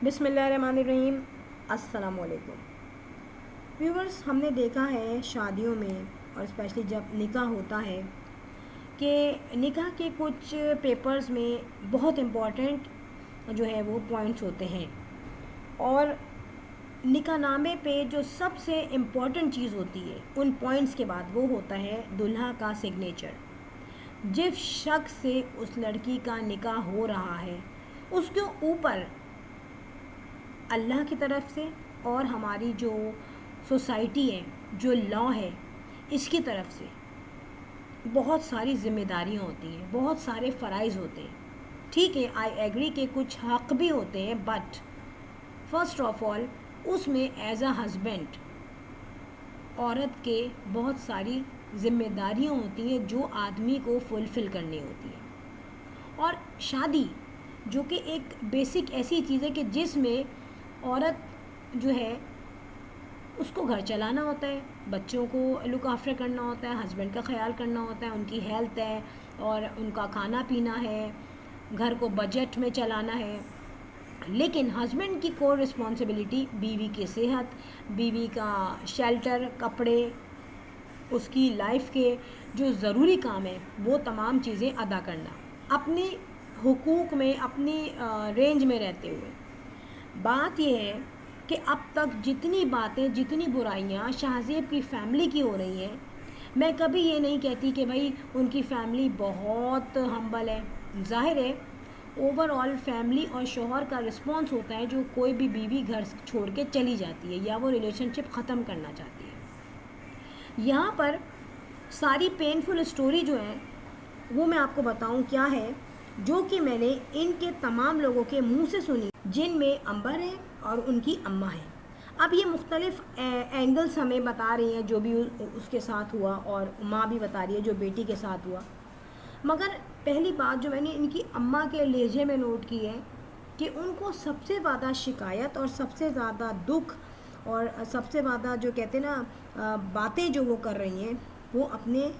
बिस्मिल्लाहिर्रहमानिर्रहीम। अस्सलाम वालेकुम व्यूवर्स, हमने देखा है शादियों में और स्पेशली जब निकाह होता है कि निकाह के कुछ पेपर्स में बहुत इम्पॉर्टेंट जो है वो पॉइंट्स होते हैं। और निकाहनामे पे जो सबसे इम्पॉर्टेंट चीज़ होती है उन पॉइंट्स के बाद वो होता है दूल्हा का सिग्नेचर। जिस शख्स से उस लड़की का निकाह हो रहा है उसके ऊपर अल्लाह की तरफ से और हमारी जो सोसाइटी है, जो लॉ है, इसकी तरफ से बहुत सारी ज़िम्मेदारियाँ होती हैं, बहुत सारे फ़राइज़ होते हैं। ठीक है, आई एग्री कि कुछ हक़ भी होते हैं, बट फर्स्ट ऑफ ऑल उसमें एज अ हस्बैंड औरत के बहुत सारी ज़िम्मेदारियाँ होती हैं जो आदमी को फुलफ़िल करनी होती है। और शादी जो कि एक बेसिक ऐसी चीज़ है कि जिसमें औरत जो है उसको घर चलाना होता है, बच्चों को लुक आफ्टर करना होता है, हस्बैंड का ख्याल करना होता है, उनकी हेल्थ है और उनका खाना पीना है, घर को बजट में चलाना है। लेकिन हस्बैंड की कोर रिस्पॉन्सिबिलिटी बीवी की सेहत, बीवी का शेल्टर, कपड़े, उसकी लाइफ के जो ज़रूरी काम है वो तमाम चीज़ें अदा करना, अपने हुकूक में, अपनी रेंज में रहते हुए। बात यह है कि अब तक जितनी बातें, जितनी बुराइयां शाहज़ेब की फ़ैमिली की हो रही हैं, मैं कभी ये नहीं कहती कि भाई उनकी फ़ैमिली बहुत हम्बल है। ज़ाहिर है ओवरऑल फैमिली और शौहर का रिस्पॉन्स होता है जो कोई भी बीवी घर छोड़ के चली जाती है या वो रिलेशनशिप ख़त्म करना चाहती है। यहाँ पर सारी पेनफुल स्टोरी जो है वो मैं आपको बताऊँ क्या है, जो कि मैंने इनके तमाम लोगों के मुंह से सुनी, जिनमें अंबर है और उनकी अम्मा है। अब ये मुख्तलिफ़ एंगल्स हमें बता रही हैं जो भी उसके साथ हुआ, और माँ भी बता रही है जो बेटी के साथ हुआ। मगर पहली बात जो मैंने इनकी अम्मा के लहजे में नोट की है कि उनको सबसे ज़्यादा शिकायत और सबसे ज़्यादा दुख और सबसे ज़्यादा जो कहते हैं ना बातें जो वो कर रही हैं वो अपने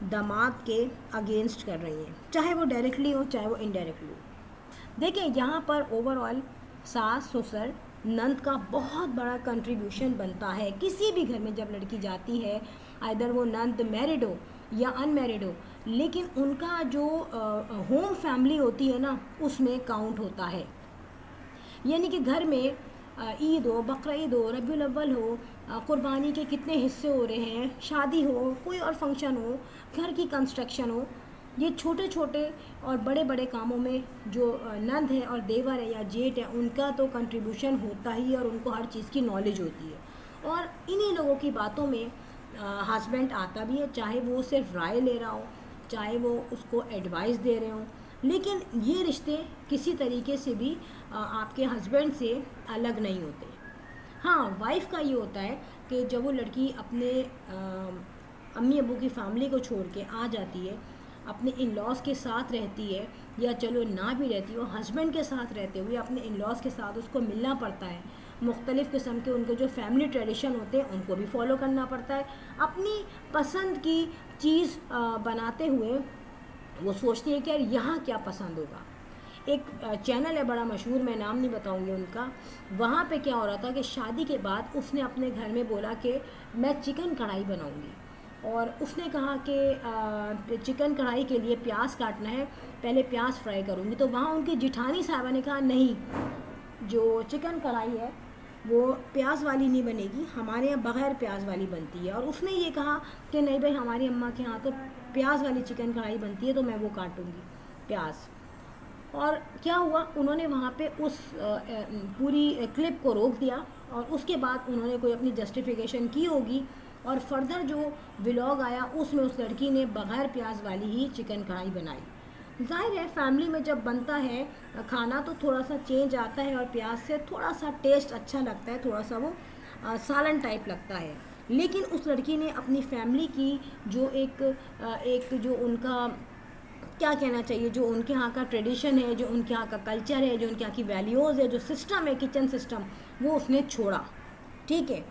दामाद के अगेंस्ट कर रही हैं, चाहे वो डायरेक्टली हो चाहे वो इनडायरेक्टली हो। देखिए यहाँ पर ओवरऑल सास, ससुर, नंद का बहुत बड़ा कंट्रीब्यूशन बनता है किसी भी घर में। जब लड़की जाती है, आइदर वो नंद मैरिड हो या अनमैरिड हो, लेकिन उनका जो होम फैमिली होती है ना उसमें काउंट होता है। यानी कि घर में ईद हो, बकरीद हो, रबीउल अव्वल हो, कुर्बानी के कितने हिस्से हो रहे हैं, शादी हो, कोई और फंक्शन हो, घर की कंस्ट्रक्शन हो, ये छोटे छोटे और बड़े बड़े कामों में जो नंद है और देवर है या जेठ है उनका तो कंट्रीब्यूशन होता ही है और उनको हर चीज़ की नॉलेज होती है। और इन्हीं लोगों की बातों में हस्बैंड आता भी है, चाहे वो सिर्फ राय ले रहा हो, चाहे वो उसको एडवाइस दे रहे हों। लेकिन ये रिश्ते किसी तरीके से भी आपके हस्बैंड से अलग नहीं होते। हाँ, वाइफ का ये होता है कि जब वो लड़की अपने अम्मी अबू की फ़ैमिली को छोड़ के आ जाती है, अपने इन लॉज़ के साथ रहती है, या चलो ना भी रहती हो, हस्बैंड के साथ रहते हुए अपने इन लॉज़ के साथ उसको मिलना पड़ता है। मुख्तलिफ़ किस्म के उनके जो फैमिली ट्रेडिशन होते हैं उनको भी फॉलो करना पड़ता है। अपनी पसंद की चीज़ बनाते हुए वो सोचती है कि यार यहाँ क्या पसंद होगा। एक चैनल है बड़ा मशहूर, मैं नाम नहीं बताऊंगी उनका, वहाँ पे क्या हो रहा था कि शादी के बाद उसने अपने घर में बोला कि मैं चिकन कढ़ाई बनाऊंगी। और उसने कहा कि चिकन कढ़ाई के लिए प्याज काटना है, पहले प्याज फ्राई करूँगी। तो वहाँ उनकी जिठानी साहिबा ने कहा नहीं, जो चिकन कढ़ाई है वो प्याज वाली नहीं बनेगी, हमारे यहाँ बग़ैर प्याज वाली बनती है। और उसने ये कहा कि नहीं भाई, हमारी अम्मा के यहाँ तो प्याज वाली चिकन कढ़ाई बनती है, तो मैं वो काटूँगी प्याज। और क्या हुआ, उन्होंने वहाँ पे उस पूरी क्लिप को रोक दिया और उसके बाद उन्होंने कोई अपनी जस्टिफिकेशन की होगी, और फर्दर जो व्लॉग आया उसमें उस लड़की ने बग़ैर प्याज वाली ही चिकन कढ़ाई बनाई। ज़ाहिर है फैमिली में जब बनता है खाना तो थोड़ा सा चेंज आता है और प्याज से थोड़ा सा टेस्ट अच्छा लगता है, थोड़ा सा वो सालन टाइप लगता है। लेकिन उस लड़की ने अपनी फैमिली की जो एक जो उनका क्या कहना चाहिए, जो उनके यहाँ का ट्रेडिशन है, जो उनके यहाँ का कल्चर है, जो उनके यहाँ की वैल्यूज़ है, जो सिस्टम है किचन सिस्टम, वो उसने छोड़ा। ठीक है,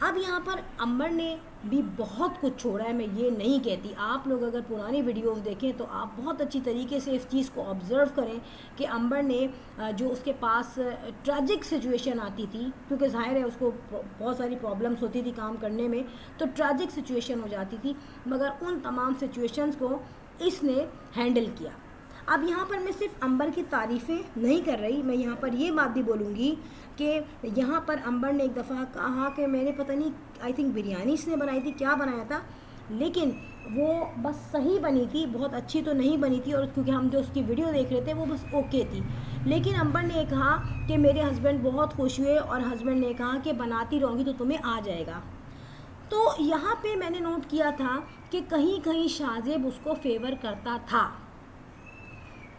अब यहाँ पर अंबर ने भी बहुत कुछ छोड़ा है, मैं ये नहीं कहती। आप लोग अगर पुरानी वीडियोस देखें तो आप बहुत अच्छी तरीके से इस चीज़ को ऑब्ज़र्व करें कि अंबर ने जो उसके पास ट्रैजिक सिचुएशन आती थी, क्योंकि ज़ाहिर है उसको बहुत सारी प्रॉब्लम्स होती थी काम करने में, तो ट्रैजिक सिचुएशन हो जाती थी, मगर उन तमाम सिचुएशंस को इसने हैंडल किया। अब यहाँ पर मैं सिर्फ अंबर की तारीफ़ें नहीं कर रही, मैं यहाँ पर ये बात भी बोलूँगी कि यहाँ पर अंबर ने एक दफ़ा कहा कि मैंने पता नहीं, आई थिंक बिरयानी इसने बनाई थी, क्या बनाया था, लेकिन वो बस सही बनी थी, बहुत अच्छी तो नहीं बनी थी, और क्योंकि हम जो उसकी वीडियो देख रहे थे वो बस ओके थी। लेकिन अंबर ने कहा कि मेरे हस्बैंड बहुत खुश हुए और हस्बैंड ने कहा कि बनाती रहूँगी तो तुम्हें आ जाएगा। तो यहाँ पे मैंने नोट किया था कि कहीं कहीं शाहजेब उसको फेवर करता था,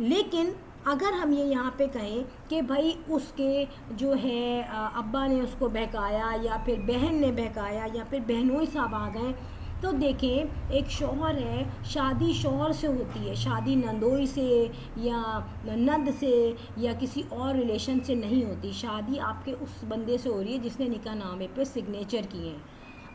लेकिन अगर हम ये यहाँ पे कहें कि भाई उसके जो है अब्बा ने उसको बहकाया या फिर बहन ने बहकाया या फिर बहनोई साहब आ गए, तो देखें एक शौहर है, शादी शौहर से होती है, शादी नंदोई से या नंद से या किसी और रिलेशन से नहीं होती। शादी आपके उस बंदे से हो रही है जिसने निकाह नामे पे सिग्नेचर किए हैं,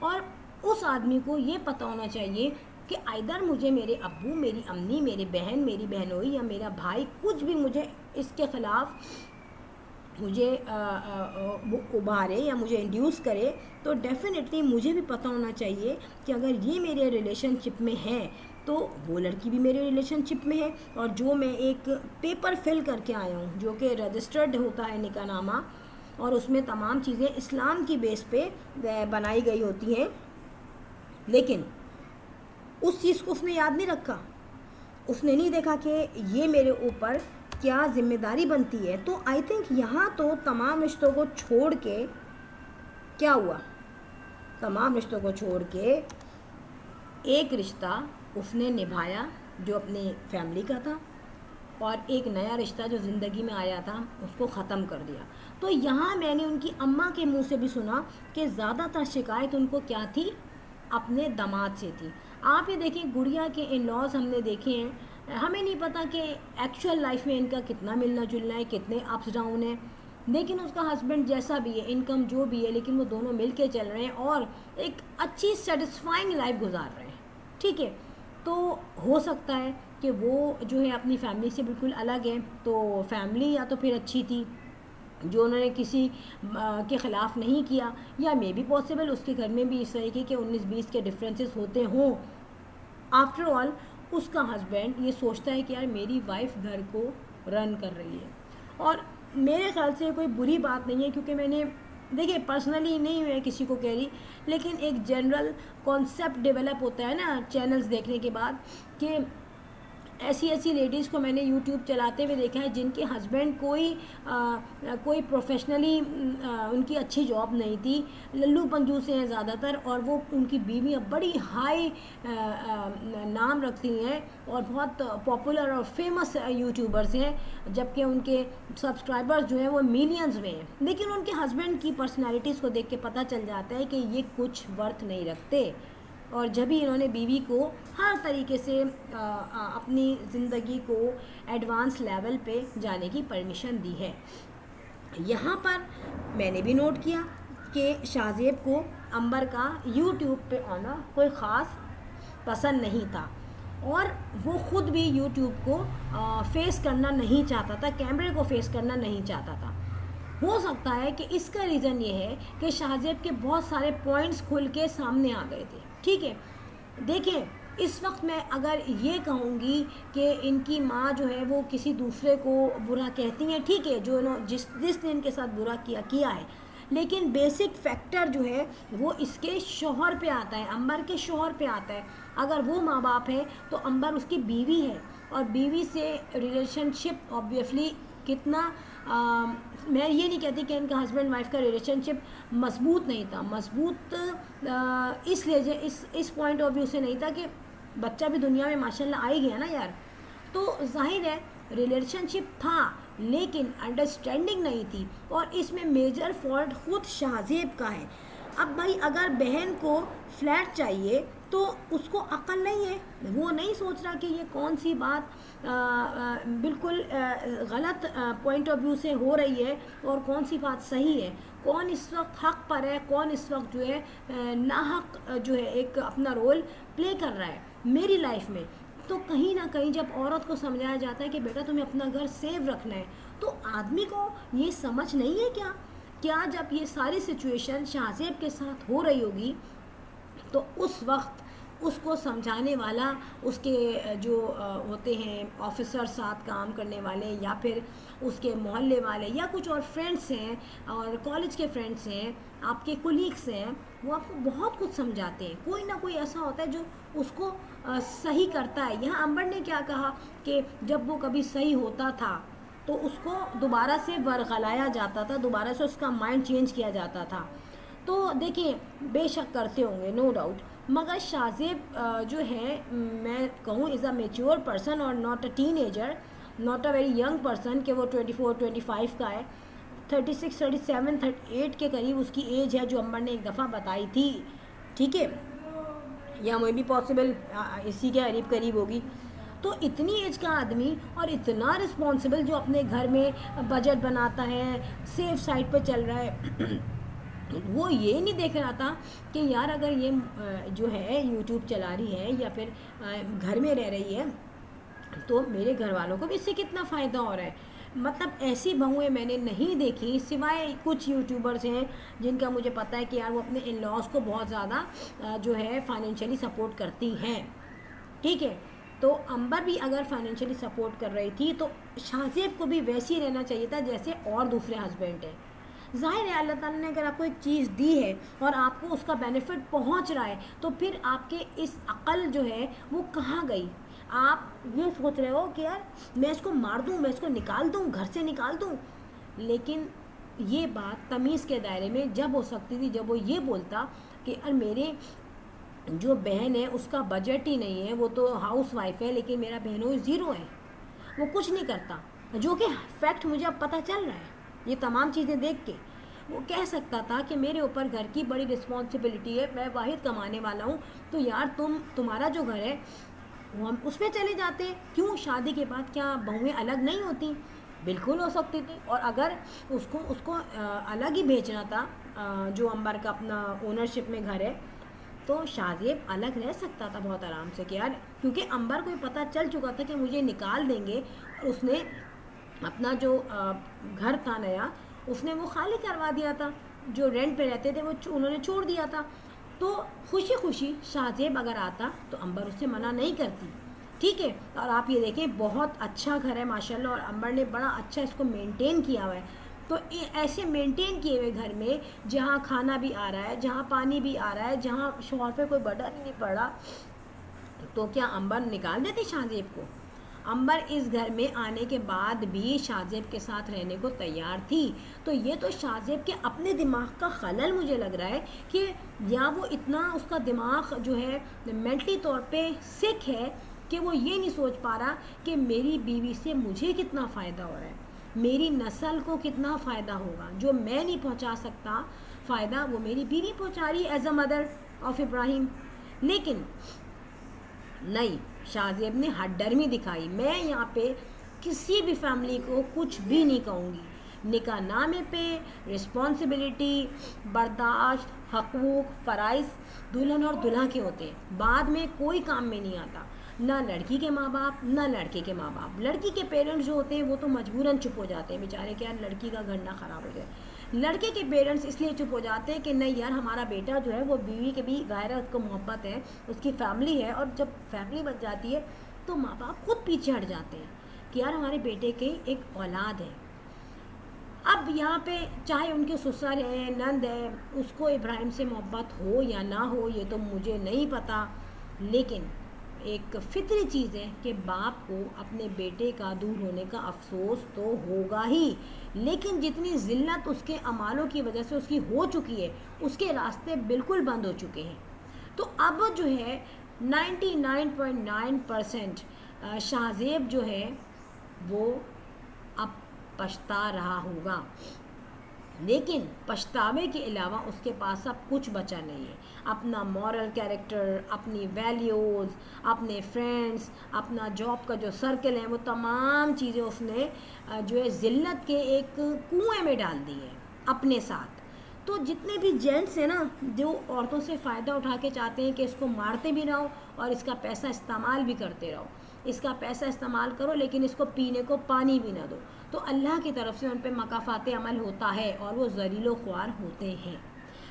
और उस आदमी को ये पता होना चाहिए कि आइदर मुझे मेरे अब्बू, मेरी अम्मी, मेरी बहन, मेरी बहनोई या मेरा भाई कुछ भी मुझे इसके ख़िलाफ़ मुझे उभारे या मुझे इंड्यूस करे, तो डेफ़िनेटली मुझे भी पता होना चाहिए कि अगर ये मेरे रिलेशनशिप में है तो वो लड़की भी मेरे रिलेशनशिप में है, और जो मैं एक पेपर फिल करके आया हूँ जो कि रजिस्टर्ड होता है निकाहनामा, और उसमें तमाम चीज़ें इस्लाम की बेस पे बनाई गई होती हैं, लेकिन उस चीज़ को उसने याद नहीं रखा। उसने नहीं देखा कि ये मेरे ऊपर क्या ज़िम्मेदारी बनती है। तो आई थिंक यहाँ तो तमाम रिश्तों को छोड़ के क्या हुआ, तमाम रिश्तों को छोड़ के एक रिश्ता उसने निभाया जो अपनी फैमिली का था, और एक नया रिश्ता जो ज़िंदगी में आया था उसको ख़त्म कर दिया। तो यहाँ मैंने उनकी अम्मा के मुंह से भी सुना कि ज़्यादातर शिकायत उनको क्या थी, अपने दामाद से थी। आप ये देखें, गुड़िया के इन लॉज हमने देखे हैं, हमें नहीं पता कि एक्चुअल लाइफ में इनका कितना मिलना जुलना है, कितने अप्स डाउन है, लेकिन उसका हस्बैंड जैसा भी है, इनकम जो भी है, लेकिन वो दोनों मिल के चल रहे हैं और एक अच्छी सेटिस्फाइंग लाइफ गुजार रहे हैं। ठीक है, तो हो सकता है कि वो जो है अपनी फैमिली से बिल्कुल अलग है, तो फैमिली या तो फिर अच्छी थी जो उन्होंने किसी के ख़िलाफ़ नहीं किया, या मे बी पॉसिबल उसके घर में भी इस तरीके के 19-20 के डिफरेंसेस होते हों। आफ्टर ऑल उसका हस्बैंड ये सोचता है कि यार मेरी वाइफ घर को रन कर रही है, और मेरे ख़्याल से कोई बुरी बात नहीं है, क्योंकि मैंने देखिए पर्सनली नहीं मैं किसी को कह रही, लेकिन एक जनरल कॉन्सेप्ट डेवलप होता है ना चैनल्स देखने के बाद, कि ऐसी ऐसी लेडीज़ को मैंने यूट्यूब चलाते हुए देखा है जिनके हस्बैंड कोई प्रोफेशनली उनकी अच्छी जॉब नहीं थी, लल्लू पंजू से हैं ज़्यादातर, और वो उनकी बीवियाँ बड़ी हाई नाम रखती हैं और बहुत पॉपुलर और फेमस यूट्यूबर्स हैं, जबकि उनके सब्सक्राइबर्स जो हैं वो मिलियंस में हैं, लेकिन उनके हस्बैंड की पर्सनैलिटीज़ को देख के पता चल जाता है कि ये कुछ वर्थ नहीं रखते, और जब भी इन्होंने बीवी को हर तरीके से अपनी ज़िंदगी को एडवांस लेवल पे जाने की परमिशन दी है। यहाँ पर मैंने भी नोट किया कि शाहजेब को अंबर का यूट्यूब पे आना कोई ख़ास पसंद नहीं था, और वो ख़ुद भी यूट्यूब को फेस करना नहीं चाहता था, कैमरे को फेस करना नहीं चाहता था। हो सकता है कि इसका रीज़न ये है कि शाहजेब के बहुत सारे पॉइंट्स खुल के सामने आ गए थे। ठीक है, देखें इस वक्त मैं अगर ये कहूँगी कि इनकी माँ जो है वो किसी दूसरे को बुरा कहती हैं, ठीक है, जो जिसने इनके साथ बुरा किया है, लेकिन बेसिक फैक्टर जो है वो इसके शौहर पे आता है, अंबर के शौहर पे आता है। अगर वो माँ बाप है तो अंबर उसकी बीवी है, और बीवी से रिलेशनशिप ऑब्वियसली कितना मैं ये नहीं कहती कि इनका हस्बैंड वाइफ का रिलेशनशिप मजबूत नहीं था, मजबूत इसलिए इस पॉइंट ऑफ व्यू से नहीं था कि बच्चा भी दुनिया में माशाल्लाह आ ही गया ना यार, तो जाहिर है रिलेशनशिप था, लेकिन अंडरस्टैंडिंग नहीं थी, और इसमें मेजर फॉल्ट खुद शाहजेब का है। अब भाई अगर बहन को फ्लैट चाहिए तो उसको अक्ल नहीं है, वो नहीं सोच रहा कि ये कौन सी बात बिल्कुल गलत पॉइंट ऑफ व्यू से हो रही है और कौन सी बात सही है, कौन इस वक्त हक पर है, कौन इस वक्त जो है नाहक जो है एक अपना रोल प्ले कर रहा है मेरी लाइफ में। तो कहीं ना कहीं जब औरत को समझाया जाता है कि बेटा तुम्हें अपना घर सेव रखना है, तो आदमी को ये समझ नहीं है क्या? क्या जब ये सारी सिचुएशन शाहजेब के साथ हो रही होगी तो उस वक्त उसको समझाने वाला उसके जो होते हैं ऑफिसर साथ काम करने वाले या फिर उसके मोहल्ले वाले या कुछ और फ्रेंड्स हैं और कॉलेज के फ्रेंड्स हैं, आपके कोलीग्स हैं, वो आपको बहुत कुछ समझाते हैं। कोई ना कोई ऐसा होता है जो उसको सही करता है। यहाँ अंबर ने क्या कहा कि जब वो कभी सही होता था तो उसको दोबारा से वरगलाया जाता था, दोबारा से उसका माइंड चेंज किया जाता था। तो देखिए बेशक करते होंगे, नो डाउट, मगर शाहजेब जो है मैं कहूँ इज़ अ मेच्योर पर्सन और not a teenager, not a very young person कि वो 24-25 का है। 36-37-38 के करीब उसकी एज है जो अम्बर ने एक दफ़ा बताई थी, ठीक है, या मे भी पॉसिबल इसी के करीब करीब होगी। तो इतनी एज का आदमी और इतना रिस्पॉन्सिबल जो अपने घर में बजट बनाता है, सेफ साइड पे चल रहा है वो ये नहीं देख रहा था कि यार अगर ये जो है यूट्यूब चला रही है या फिर घर में रह रही है तो मेरे घर वालों को भी इससे कितना फ़ायदा हो रहा है। मतलब ऐसी बहुएं मैंने नहीं देखी, सिवाय कुछ यूट्यूबर्स हैं जिनका मुझे पता है कि यार वो अपने इन लॉज को बहुत ज़्यादा जो है फाइनेंशियली सपोर्ट करती हैं, ठीक है। तो अंबर भी अगर फाइनेंशियली सपोर्ट कर रही थी तो शाहजेब को भी वैसे ही रहना चाहिए था जैसे और दूसरे हस्बैंड हैं। ज़ाहिर है अल्लाह ताला ने अगर आपको एक चीज़ दी है और आपको उसका बेनिफिट पहुंच रहा है तो फिर आपके इस अक़ल जो है वो कहाँ गई? आप ये सोच रहे हो कि यार मैं इसको मार दूँ, मैं इसको निकाल दूँ, घर से निकाल दूँ, लेकिन ये बात तमीज़ के दायरे में जब हो सकती थी जब वो ये बोलता कि यार मेरे जो बहन है उसका बजट ही नहीं है, वो तो हाउस वाइफ है, लेकिन मेरा बहनों ज़ीरो है, वो कुछ नहीं करता, जो कि फैक्ट मुझे अब पता चल रहा है ये तमाम चीज़ें देख के। वो कह सकता था कि मेरे ऊपर घर की बड़ी रिस्पॉन्सिबिलिटी है, मैं वाहिद कमाने वाला हूँ, तो यार तुम्हारा जो घर है वो हम उसमें चले जाते। क्यों शादी के बाद क्या बहुएं अलग नहीं होती? बिल्कुल हो सकती थी। और अगर उसको अलग ही भेजना था, जो अंबर का अपना ओनरशिप में घर है, तो शाहजेब अलग रह सकता था बहुत आराम से कि यार, क्योंकि अंबर को पता चल चुका था कि मुझे निकाल देंगे, और उसने अपना जो घर था नया उसने वो खाली करवा दिया था, जो रेंट पे रहते थे वो उन्होंने छोड़ दिया था। तो खुशी खुशी शाहजेब अगर आता तो अंबर उससे मना नहीं करती, ठीक है। और आप ये देखें बहुत अच्छा घर है माशाल्लाह, और अंबर ने बड़ा अच्छा इसको मेंटेन किया हुआ है। तो ऐसे मेंटेन किए हुए घर में जहाँ खाना भी आ रहा है, जहाँ पानी भी आ रहा है, जहाँ शौहर पे कोई बर्डन नहीं पड़ रहा, तो क्या अंबर निकाल देती शाहजेब को? अंबर इस घर में आने के बाद भी शाहजेब के साथ रहने को तैयार थी। तो ये तो शाहजेब के अपने दिमाग का खलल मुझे लग रहा है कि या वो इतना उसका दिमाग जो है मेंटली तौर पे सिक है कि वो ये नहीं सोच पा रहा कि मेरी बीवी से मुझे कितना फ़ायदा हो रहा है, मेरी नस्ल को कितना फ़ायदा होगा, जो मैं नहीं पहुंचा सकता फ़ायदा वो मेरी बीवी पहुंचा रही है as a mother of Ibrahim. लेकिन नहीं, शाहजेब ने हठधर्मी दिखाई। मैं यहाँ पे किसी भी फैमिली को कुछ भी नहीं कहूँगी। निकाह नामे पे रिस्पॉन्सिबिलिटी, बर्दाश्त, हकूक़, फ़राइज़ दुल्हन और दुल्हा के होते हैं, बाद में कोई काम में नहीं आता, ना लड़की के माँ बाप ना लड़के के माँ बाप। लड़की के पेरेंट्स जो होते हैं वो तो मजबूरन चुप हो जाते हैं बेचारे कि यार लड़की का घर ना ख़राब हो जाए। लड़के के पेरेंट्स इसलिए चुप हो जाते हैं कि नहीं यार हमारा बेटा जो है वो बीवी के भी ज़ाहिर है उसको मोहब्बत है, उसकी फैमिली है, और जब फैमिली बन जाती है तो माँ बाप खुद पीछे हट जाते हैं कि यार हमारे बेटे की एक औलाद है। अब यहाँ पे चाहे उनके ससुर है, नंद है, उसको इब्राहिम से मोहब्बत हो या ना हो ये तो मुझे नहीं पता, लेकिन एक फितरी चीज़ है कि बाप को अपने बेटे का दूर होने का अफसोस तो होगा ही, लेकिन जितनी ज़िल्लत उसके अमालों की वजह से उसकी हो चुकी है, उसके रास्ते बिल्कुल बंद हो चुके हैं। तो अब जो है 99.9% शाहजेब जो है वो अब पछता रहा होगा। लेकिन पछतावे के अलावा उसके पास अब कुछ बचा नहीं है। अपना मॉरल कैरेक्टर, अपनी वैल्यूज़, अपने फ्रेंड्स, अपना जॉब का जो सर्कल है, वो तमाम चीज़ें उसने जो है ज़िल्लत के एक कुएं में डाल दी है अपने साथ। तो जितने भी जेंट्स हैं ना, जो औरतों से फ़ायदा उठा के चाहते हैं कि इसको मारते भी रहो और इसका पैसा इस्तेमाल भी करते रहो, इसका पैसा इस्तेमाल करो लेकिन इसको पीने को पानी भी ना दो, तो अल्लाह की तरफ से उन पर मकाफ़ात अमल होता है और वो ज़लीलो ख्वार होते हैं।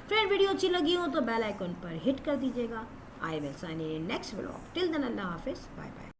फ्रेंड, वीडियो अच्छी लगी हो तो बेल आइकन पर हिट कर दीजिएगा। I will sign in next vlog. Till then अल्लाह हाफिज़, बाय बाय।